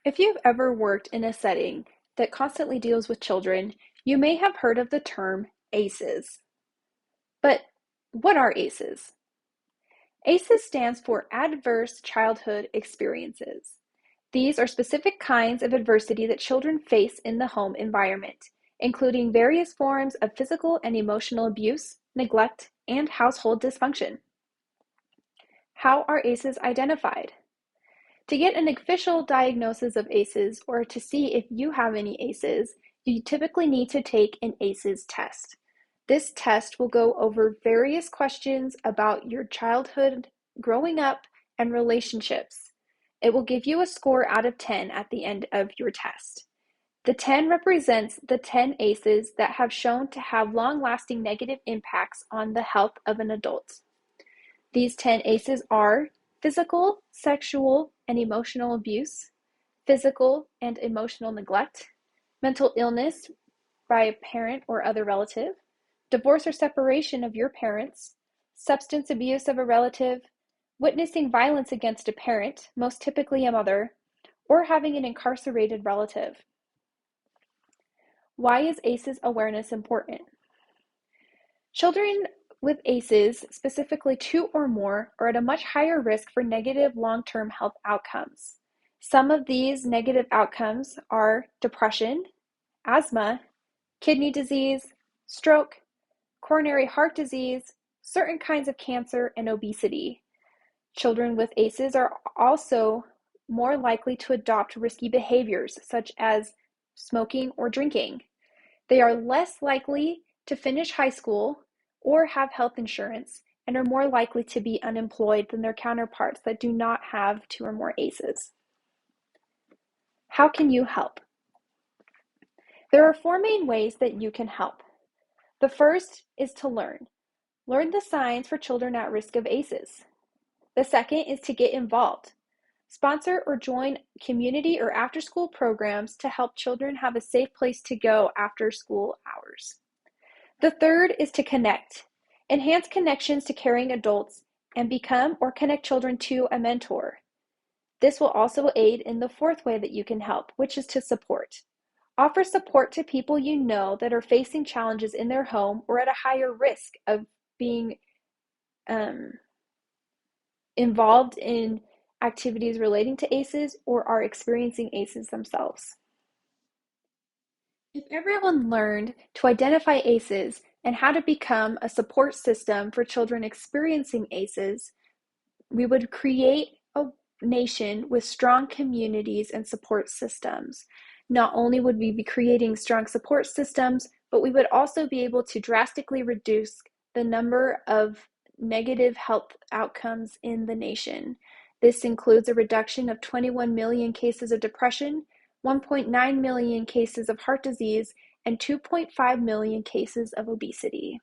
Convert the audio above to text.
If you've ever worked in a setting that constantly deals with children, you may have heard of the term ACEs. But what are ACEs? ACEs stands for Adverse Childhood Experiences. These are specific kinds of adversity that children face in the home environment, including various forms of physical and emotional abuse, neglect, and household dysfunction. How are ACEs identified? To get an official diagnosis of ACEs or to see if you have any ACEs, you typically need to take an ACEs test. This test will go over various questions about your childhood, growing up, and relationships. It will give you a score out of 10 at the end of your test. The 10 represents the 10 ACEs that have shown to have long-lasting negative impacts on the health of an adult. These 10 ACEs are physical, sexual, and emotional abuse, physical and emotional neglect, mental illness by a parent or other relative, divorce or separation of your parents, substance abuse of a relative, witnessing violence against a parent, most typically a mother, or having an incarcerated relative. Why is ACEs awareness important? Children with ACEs, specifically 2 or more, are at a much higher risk for negative long-term health outcomes. Some of these negative outcomes are depression, asthma, kidney disease, stroke, coronary heart disease, certain kinds of cancer, and obesity. Children with ACEs are also more likely to adopt risky behaviors such as smoking or drinking. They are less likely to finish high school or have health insurance and are more likely to be unemployed than their counterparts that do not have 2 or more ACEs. How can you help? There are 4 main ways that you can help. The first is to learn. Learn the signs for children at risk of ACEs. The second is to get involved. Sponsor or join community or after-school programs to help children have a safe place to go after school hours. The third is to connect. Enhance connections to caring adults and become or connect children to a mentor. This will also aid in the 4th way that you can help, which is to support. Offer support to people you know that are facing challenges in their home or at a higher risk of being involved in activities relating to ACEs or are experiencing ACEs themselves. If everyone learned to identify ACEs and how to become a support system for children experiencing ACEs, we would create a nation with strong communities and support systems. Not only would we be creating strong support systems, but we would also be able to drastically reduce the number of negative health outcomes in the nation. This includes a reduction of 21 million cases of depression, 1.9 million cases of heart disease, and 2.5 million cases of obesity.